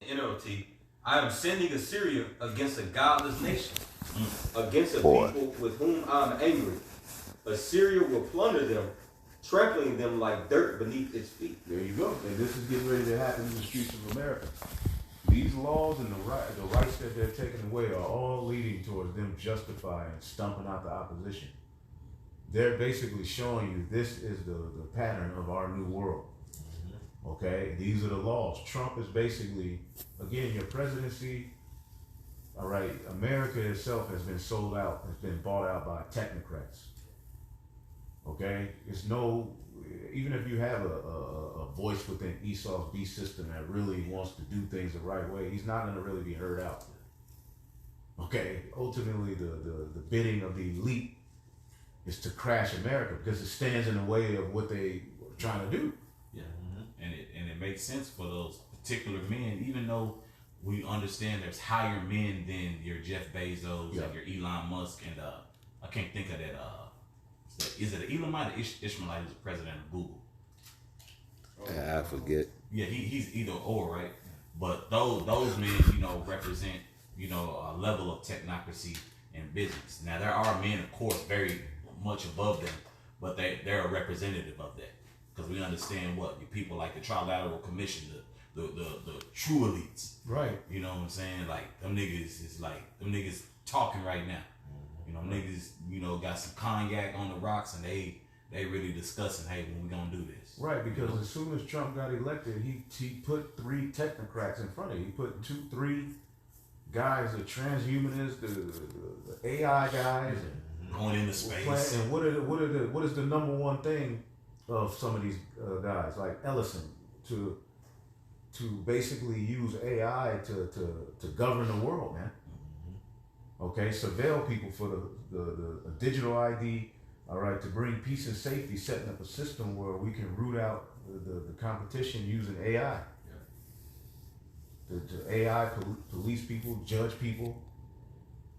NLT, I am sending Assyria against a godless nation, against a Boy. people with whom I am angry. Assyria will plunder them, trampling them like dirt beneath its feet. There you go. And this is getting ready to happen in the streets of America. These laws and the rights that they're taking away are all leading towards them justifying stumping out the opposition. They're basically showing you this is the pattern of our new world. Okay, these are the laws. Trump is basically, again, your presidency. All right, America itself has been sold out, has been bought out by technocrats. Okay, it's no, even if you have a voice within Esau's beast system that really wants to do things the right way, he's not going to really be heard out. Okay, ultimately the bidding of the elite is to crash America because it stands in the way of what they are trying to do. Yeah, and it makes sense for those particular men, even though we understand there's higher men than your Jeff Bezos and your Elon Musk and I can't think of that. Is it Elamite or Ishmaelite who's the president of Google? I forget. Yeah, he's either or, right? But those men, represent a level of technocracy and business. Now there are men, of course, very much above them, but they're a representative of that. Because we understand what your people like the Trilateral Commission, the true elites. Right. You know what I'm saying? Like them niggas is like them niggas talking right now. Niggas, got some cognac on the rocks and they really discussing, hey, when we gonna do this. Right, because as soon as Trump got elected, he put 3 technocrats in front of him. He put 3 guys, the transhumanists, the AI guys, Going into space. And what is the number one thing of some of these guys like Ellison to basically use AI to govern the world, man. Okay, surveil people for the digital ID. All right, to bring peace and safety, setting up a system where we can root out the competition using AI. The AI police people, judge people,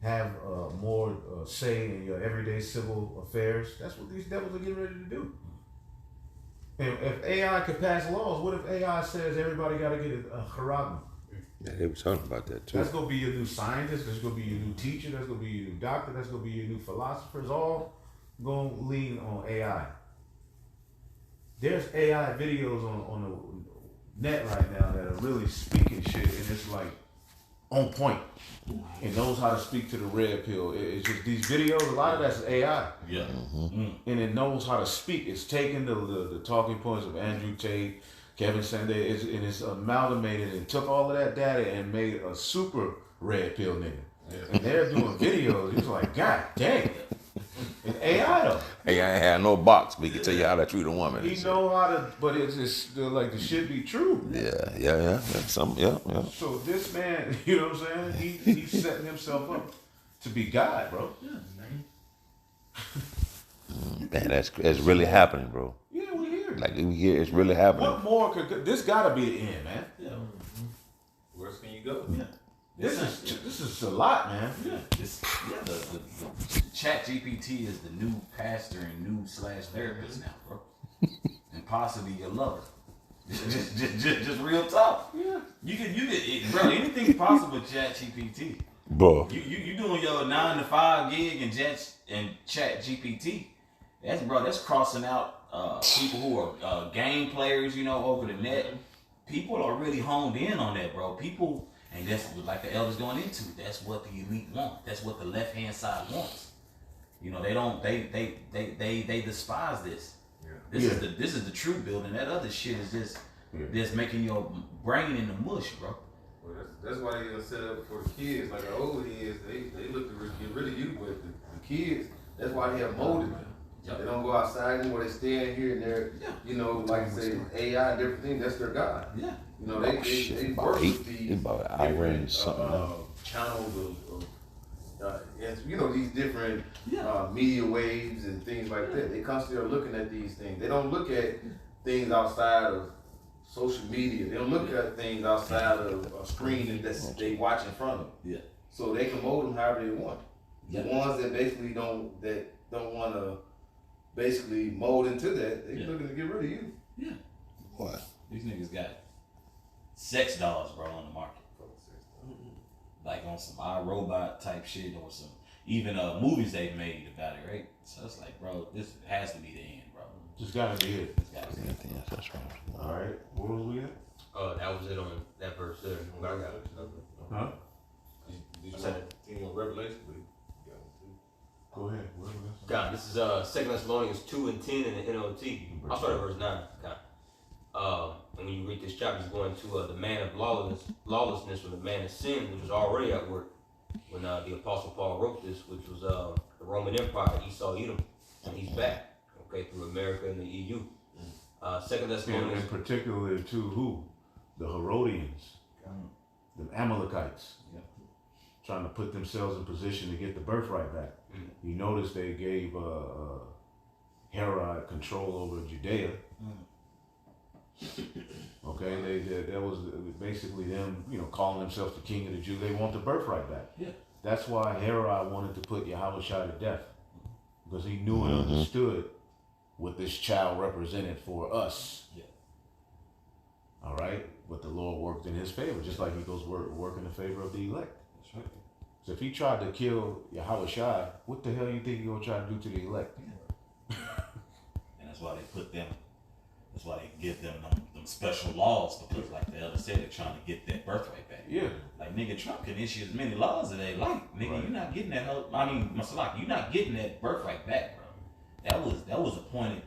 have more say in your everyday civil affairs. That's what these devils are getting ready to do. And if AI could pass laws, what if AI says everybody got to get a Haragma? Yeah, they were talking about that too. That's going to be your new scientist. That's going to be your new teacher. That's going to be your new doctor. That's going to be your new philosopher. It's all going to lean on AI. There's AI videos on the net right now that are really speaking shit, and it's like on point. It knows how to speak to the red pill. It's just these videos. A lot of that's AI. Yeah. And it knows how to speak. It's taking the talking points of Andrew Tate, Kevin Sanders, and it's amalgamated and took all of that data and made a super red pill nigga. Yeah. And they're doing videos. It's like, God dang. It's AI though. AI ain't had no box, but he can tell you how to treat a woman. He know how to, but it's just like the shit be true. Yeah. So this man, you know what I'm saying? He's setting himself up to be God, bro. Yeah, man, that's really happening, bro. Yeah, we here. Like we here, it's really happening. What more could this? Gotta be the end, man. Yeah. Where else can you go? Yeah. This is a lot, man. Yeah. The Chat GPT is the new pastor and new /therapist now, bro. And possibly your lover. Just real talk. Yeah. You can, bro. Anything's possible with Chat GPT. Bro. You doing your 9 to 5 gig and Chat GPT. That's crossing out people who are game players, over the net. People are really honed in on that, bro. People, and that's like the elders going into. That's what the elite want. That's what the left hand side wants. They despise this. Yeah. This is the true building. That other shit is just making your brain in the mush, bro. Well, that's why they set up for the kids. Like the older kids, they look to get rid of you, but the kids, that's why they have molded them. Yep. They don't go outside anymore. They stay in here and they're, like you say, AI and different things. That's their God. Yeah. They worship these different channels of these different media waves and things like that. They constantly are looking at these things. They don't look at things outside of social media. They don't look at things outside of a screen that they watch in front of them. Yeah. So they can mold them however they want. The ones that basically don't want to basically mold into that, they looking to get rid of you. Yeah. What? These niggas got sex dolls, bro, on the market. like on some iRobot type shit or some even movies they've made about it, right? So it's like, bro, this has to be the end, bro. Just gotta be it. It's gotta be it. Yes, that's right. All right, where was we at? That was it on that verse there. I got it. Huh? Did you want anything on Revelation? Go ahead. Where was that? God, this is 2 Thessalonians 2:10 in the NLT. I'll start at verse 9. God. And when you read this chapter, it's going to the man of lawlessness or the man of sin, which was already at work when the Apostle Paul wrote this, which was the Roman Empire, Esau, Edom, and he's back, okay, through America and the EU. 2 Thessalonians. And particularly to who? The Herodians, the Amalekites, trying to put themselves in position to get the birthright back. You notice they gave Herod control over Judea. Okay, that was basically them, calling themselves the king of the Jews. They want the birthright back. Yeah. That's why Herod wanted to put Yahushua to death, because he knew and understood what this child represented for us. Yeah. All right, but the Lord worked in his favor, just like he goes work in the favor of the elect. That's right. So if he tried to kill Yahushua, what the hell you think he gonna try to do to the elect? And that's why they put them. That's why they give them special laws, because, like the elder said, they're trying to get that birthright back. Yeah. Like, nigga, Trump can issue as many laws as they like. Nigga, Right. you're not getting that. Masalak, you're not getting that birthright back, bro. That was appointed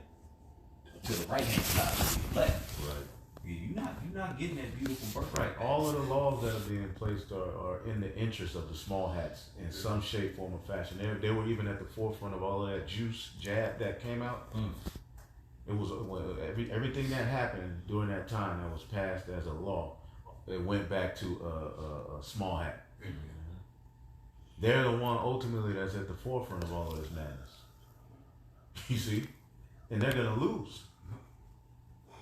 to the right hand side of the left. Right. You're not getting that beautiful birthright back. All of the laws that are being placed are in the interest of the small hats in some shape, form, or fashion. They were even at the forefront of all of that juice jab that came out. It was everything that happened during that time that was passed as a law. It went back to a small hat. They're the one ultimately that's at the forefront of all of this madness. You see, and they're gonna lose.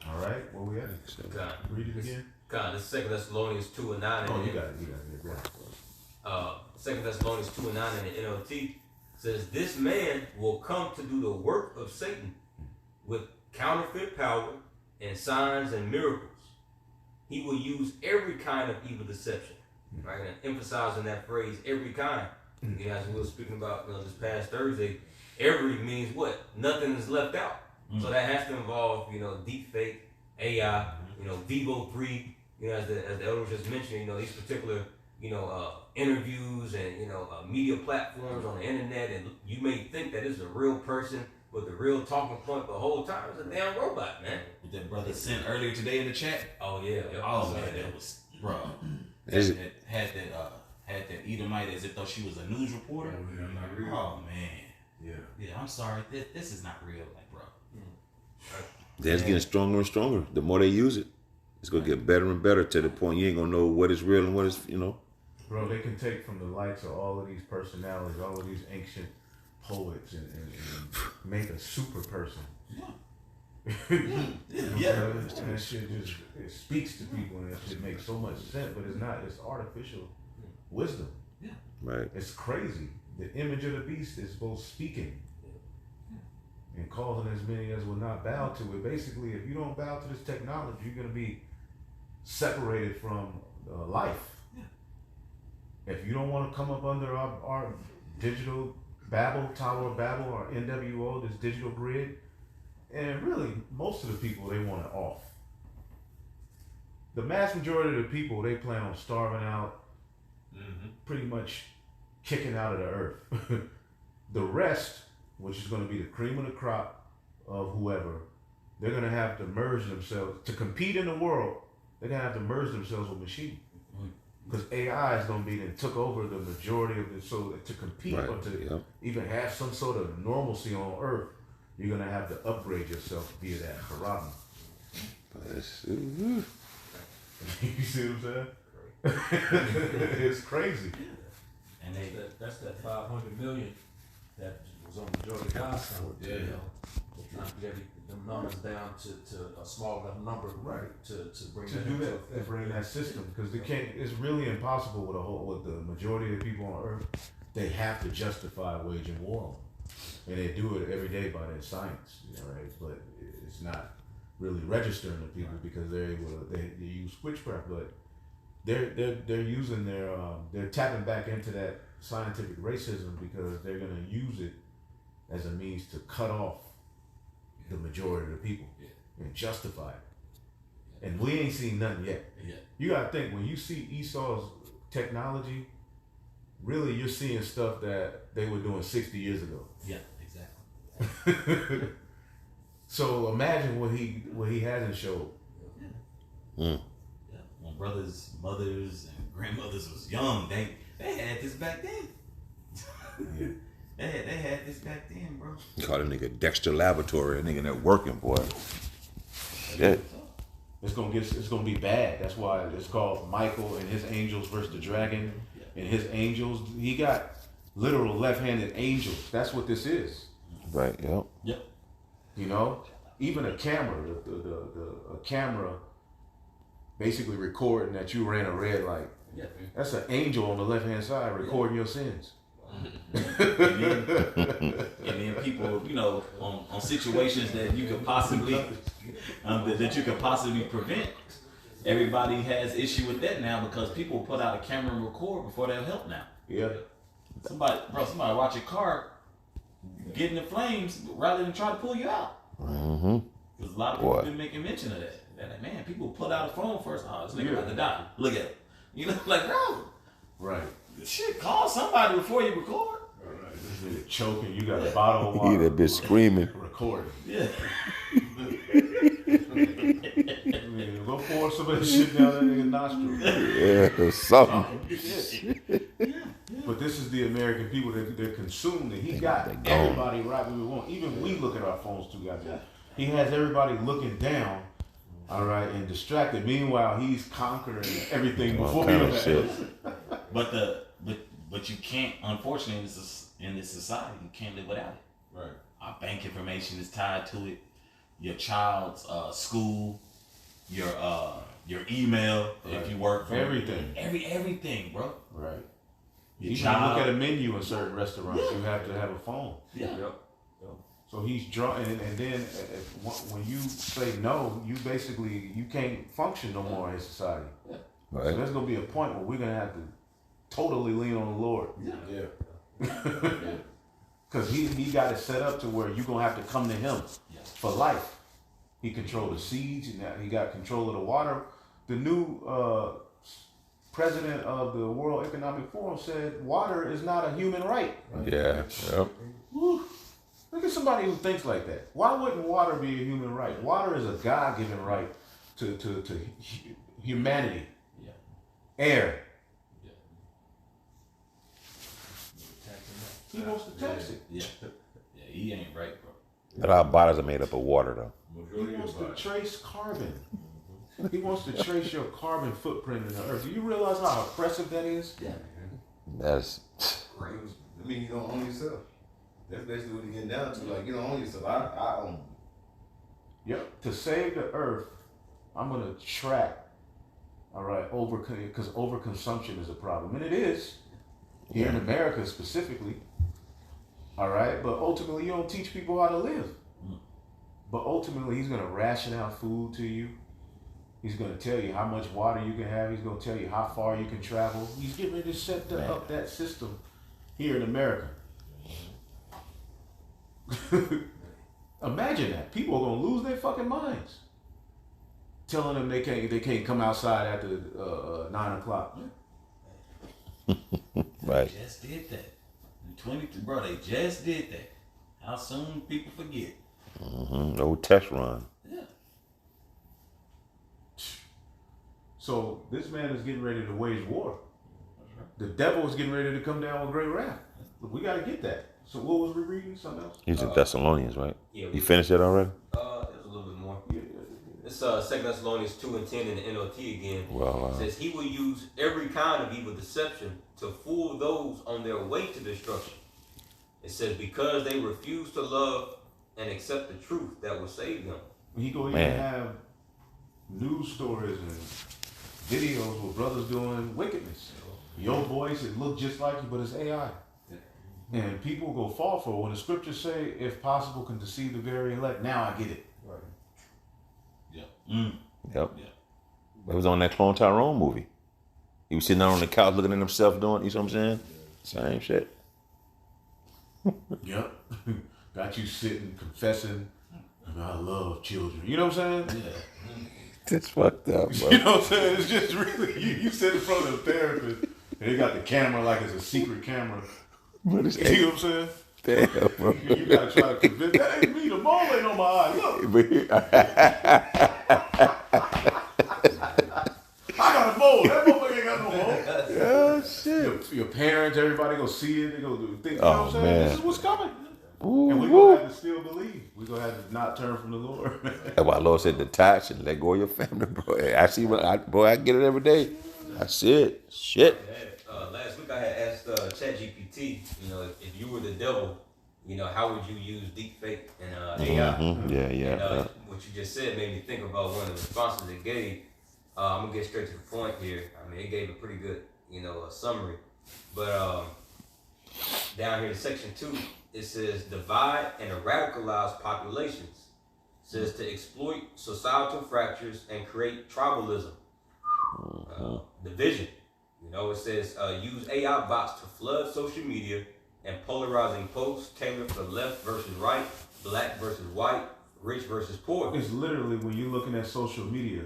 All right, where we at? God. Read it again. God, this is 2 Thessalonians 2:9. Oh, you got it. Go ahead. 2 Thessalonians 2:9 in the NLT says, "This man will come to do the work of Satan with counterfeit power and signs and miracles. He will use every kind of evil deception." Right, and emphasizing that phrase, every kind. As we were speaking about this past Thursday, every means what? Nothing is left out. So that has to involve, deep fake, AI, Vivo 3, as the elder just mentioned, these particular, interviews and, media platforms on the internet, and you may think that it's a real person with a real talking point, the whole time it's a damn robot, man. What that brother sent earlier today in the chat. Oh yeah. Oh man, that was, bro. Had that Edomite as if though she was a news reporter. Oh man. Yeah, I'm sorry. This is not real, like, bro. It's getting stronger and stronger. The more they use it, it's gonna get better and better to the point you ain't gonna know what is real and what is, Bro, they can take from the likes of all of these personalities, all of these ancient poets, and make a super person. Yeah. And that shit just it speaks to people, and that shit makes so much sense, but it's not. It's artificial wisdom. Yeah. Right. It's crazy. The image of the beast is both speaking and causing as many as will not bow to it. Basically, if you don't bow to this technology, you're going to be separated from life. Yeah. If you don't want to come up under our digital Babel, Tower of Babel, or NWO, this digital grid, and really, most of the people, they want it off. The mass majority of the people, they plan on starving out, pretty much kicking out of the earth. The rest, which is going to be the cream of the crop of whoever, they're going to have to merge themselves. To compete in the world, they're going to have to merge themselves with machine. Because AI is going to be then took over the majority of it. So to compete or to even have some sort of normalcy on earth, you're going to have to upgrade yourself via that Harabim. You see what I'm saying? It's crazy. And that's that 500 million that was on the Georgia Guidestones. Yeah. Trying to get them numbers down to a small enough number, right? To bring To that do into that, to effect. bring that system, because they can't. It's really impossible with the majority of the people on Earth. They have to justify waging war on them, and they do it every day by their science, right? But it's not really registering to people because they're able to, they use witchcraft. But they're using they're tapping back into that scientific racism because they're gonna use it as a means to cut off the majority of the people and justify it. And we ain't seen nothing yet. Yeah. You gotta think when you see Esau's technology, really you're seeing stuff that they were doing 60 years ago. Yeah, exactly. So imagine what he hasn't showed. Mm. Yeah. When brothers, mothers, and grandmothers was young, they had this back then. Yeah. They had this back then, bro. You call that nigga Dexter Laboratory. That nigga that working, boy. Shit. It's gonna be bad. That's why it's called Michael and his angels versus the dragon. And his angels, he got literal left-handed angels. That's what this is. Right. Yep. Yep. You know, even a camera, a camera, basically recording that you ran a red light. Yeah. That's an angel on the left-hand side recording your sins. And then people, you know, on situations that you could possibly that you could possibly prevent. Everybody has issue with that now because people put out a camera and record before they'll help now. Yeah. Somebody watch your car get in the flames rather than try to pull you out. Mm-hmm. Because a lot of people been making mention of that. They're like, man, people pull out a phone first. Oh, this nigga about to die. Look at it. You know, like, bro. Right. Shit, call somebody before you record. Right. This nigga choking. You got a bottle of water. He that bitch screaming. Recording. Yeah. Go pour some of this shit down that nigga's nostril. Yeah, something. But this is the American people that they're consumed, and he got everybody right where we want. Even we look at our phones too, goddamn. He has everybody looking down, all right, and distracted. Meanwhile, he's conquering everything before him. But you can't, unfortunately, in this society, you can't live without it. Right. Our bank information is tied to it. Your child's school, your email if you work for Everything. Everything, bro. Right. Your Even child. look at a menu in certain restaurants, you have to have a phone. Yeah. Yep. So he's drawing, and then when you say no, you can't function no more in society. So Right. there's gonna be a point where we're gonna have to totally lean on the Lord. Yeah. Because he got it set up to where you're gonna have to come to him for life. He controlled the seeds, and now he got control of the water. The new president of the World Economic Forum said water is not a human right. Yeah. Yep. Whew. Look at somebody who thinks like that. Why wouldn't water be a human right? Water is a God-given right to humanity. Yeah. Air. Yeah. He wants to tax it. Yeah. Yeah, he ain't right, bro. But our bodies are made up of water, though. He wants to trace carbon. He wants to trace your carbon footprint in the earth. Do you realize how oppressive that is? Yeah. That's I mean, you don't own yourself. That's basically what you're getting down to. Like, you don't own yourself. I own you. Yep. To save the earth, I'm gonna track. All right, because overconsumption is a problem, and it is here in America specifically. All right, but ultimately you don't teach people how to live. But ultimately, he's gonna ration out food to you. He's gonna tell you how much water you can have. He's gonna tell you how far you can travel. He's getting ready to set up that system here in America. Imagine that. People are gonna lose their fucking minds. Telling them they can't come outside after 9 o'clock. right. They just did that. In 23, bro, they just did that. How soon people forget? Mm-hmm. Old test run. Yeah. So this man is getting ready to wage war. The devil is getting ready to come down with great wrath. We got to get that. So what was we reading? Something else? He's in Thessalonians, right? Yeah. You finished it already? It was a little bit more. It's 2 Thessalonians 2:10 in the NLT again. Well, It says he will use every kind of evil deception to fool those on their way to destruction. It says because they refuse to love and accept the truth that will save them. He gonna even have news stories and videos with brothers doing wickedness. Your voice, it look just like you, but it's AI. And people go fall for it. When the scriptures say, if possible, can deceive the very elect. Now I get it. Right. Yeah. Yep. Yeah. It was on that Clone Tyrone movie. He was sitting down on the couch looking at himself doing, you know what I'm saying? Same shit. Yep. Got you sitting, confessing, I love children. You know what I'm saying? Yeah. That's fucked up, bro. You know what I'm saying? It's just really, you sit in front of a therapist, and they got the camera like it's a secret camera. But it's You know what I'm saying? damn, bro. You gotta try to convince, that ain't me, the mole ain't on my eye. Look, I got a mole. That motherfucker ain't got no mole. Oh, shit. Your parents, everybody go see it. They go do things. You know Oh, what I'm saying? man. This is what's coming. Ooh, And we're woo. gonna have to still believe. We're gonna have to not turn from the Lord. That's why Lord said detach and let go of your family, bro. I see, I get it every day. I see it. Shit. Last week I had asked ChatGPT, if you were the devil, how would you use deepfake and AI? Mhm. Yeah. And what you just said made me think about one of the responses it gave. I'm gonna get straight to the point here. I mean, it gave a pretty good, summary. But down here in section 2, it says divide and radicalize populations. It says to exploit societal fractures and create tribalism, division. It says use AI bots to flood social media and polarizing posts tailored for left versus right, black versus white, rich versus poor. It's literally, when you're looking at social media,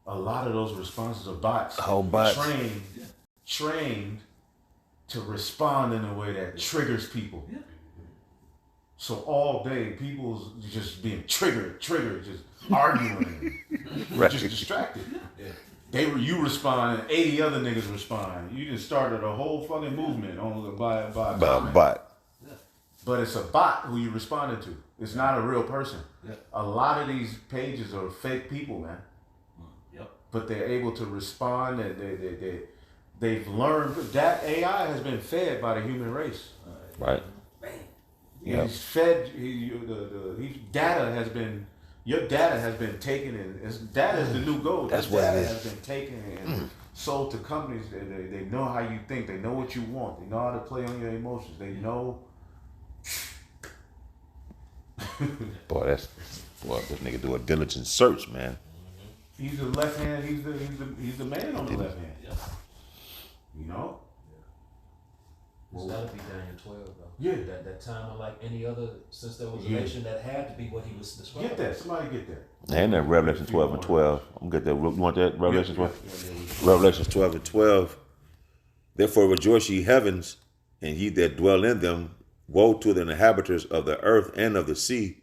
a lot of those responses are bots. Whole bots. Trained to respond in a way that triggers people. Yeah. So all day, people's just being triggered, just arguing, Right. just distracted. Yeah. You respond, and 80 other niggas respond. You just started a whole fucking movement on by a comment. But But it's a bot who you responded to. It's not a real person. Yeah. A lot of these pages are fake people, man. Yep. But they're able to respond, and they've learned that AI has been fed by the human race. right. Yep. He's fed. Data has been. Your data has been taken, and data is the new gold. That's Your what it data is. has been taken and sold to companies. They know how you think. They know what you want. They know how to play on your emotions. They know. Boy, this nigga do a diligent search, man. He's the left hand. He's the man on the left hand. Yeah. You know. It's gotta be Daniel 12 though. Yeah. That time, unlike any other, since there was a Yeah. nation that had to be what he was describing. Get that. Somebody get that. And that Revelation 12 and 12. I'm gonna get that. You want that? Revelation 12? Yeah. Revelations 12 and 12. Therefore rejoice ye heavens, and ye that dwell in them. Woe to the inhabitants of the earth and of the sea,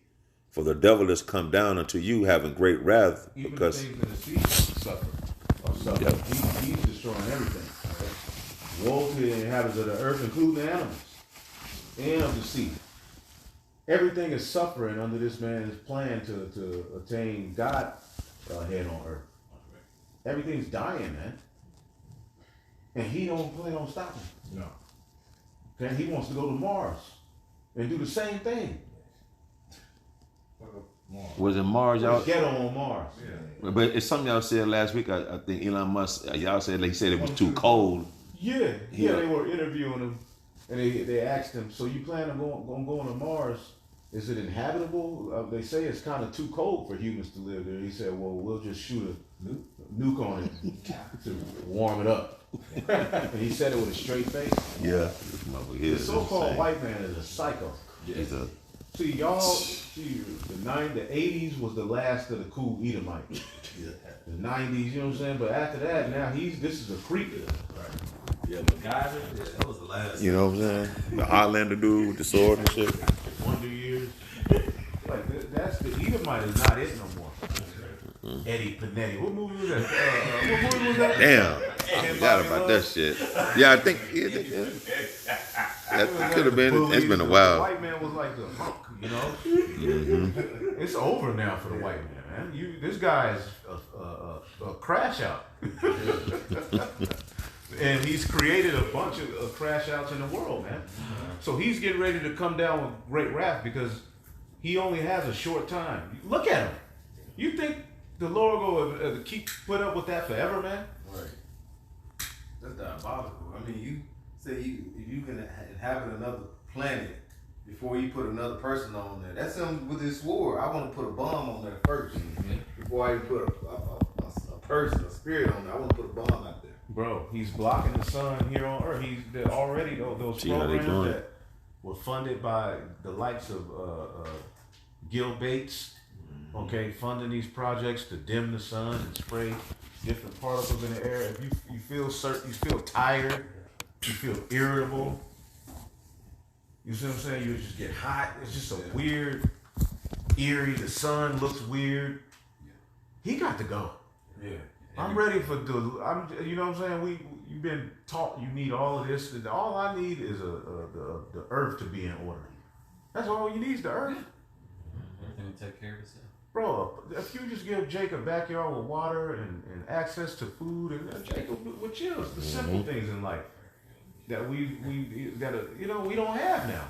for the devil is come down unto you, having great wrath, Even because things in the sea suffer. Yep. He's destroying everything. Woe to the inhabitants of the earth, including the animals and of the sea. Everything is suffering under this man's plan to attain God head on earth. Everything's dying, man. And he don't plan on stopping. No. Okay, he wants to go to Mars and do the same thing. was it Mars? Y'all, Ghetto on Mars. but it's something y'all said last week. I think Elon Musk. Y'all said he said it was too cold. Yeah, Yeah. they were interviewing him, and they asked him, "So you plan on going to Mars? Is it inhabitable?" They say it's kind of too cold for humans to live there. He said, "Well, we'll just shoot a nuke on it to warm it up." And he said it with a straight face. Yeah, The so-called white man is a psycho. He's a See, y'all, the 80s was the last of the cool Edomites. The 90s, you know what I'm saying? But after that, now this is a creep. Yeah, MacGyver, that was the last. You know what I'm saying? The Highlander dude with the sword and shit. Wonder Years. Like, that's the Edomite is not it no more. Eddie Panetti. What movie was that? What movie was that? Damn, I forgot about that shit. Yeah, I think that could have been. It's been a The while. white man was like the hunk, you know? It's over now for the white man, man. This guy is a crash out. And he's created a bunch of crash outs in the world, man. So he's getting ready to come down with great wrath because he only has a short time. Look at him. You think the Lord will keep put up with that forever, man? Right. That's diabolical. I mean, you say if you can inhabit another planet before you put another person on there. That's him with his sword. I want to put a bomb on there first before I even put a person, a spirit on there. I want to put a bomb out there. Bro, he's blocking the sun here on Earth. They're already those See how they programs doing that it. were funded by the likes of Gil Bates, okay, funding these projects to dim the sun and spray different particles in the air. If you feel certain, you feel tired, you feel irritable. You see what I'm saying? You just get hot. It's just a weird, eerie. The sun looks weird. He got to go. Yeah. I'm ready for you know what I'm saying? You've been taught you need all of this. All I need is the earth to be in order. That's all you need is the earth. Everything will take care of itself. Bro, if you just give Jake a backyard with water and access to food, and Jake will chill. The simple things in life that we gotta, you know, we don't have now.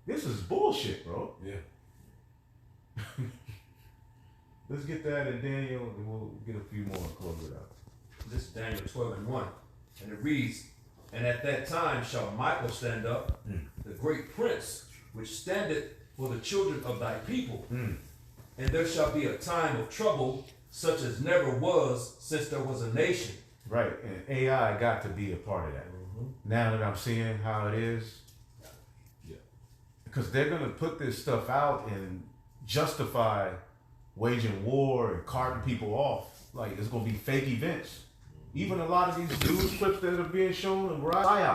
This is bullshit, bro. Yeah. Let's get that in Daniel, and we'll get a few more and close it out. This is Daniel 12:1. And it reads, and at that time shall Michael stand up, the great prince, which standeth for the children of thy people. And there shall be a time of trouble, such as never was since there was a nation. Right, and AI got to be a part of that. Now that I'm seeing how it is, because they're gonna put this stuff out and justify waging war and carting people off. Like, it's gonna be fake events. Even a lot of these news clips that are being shown in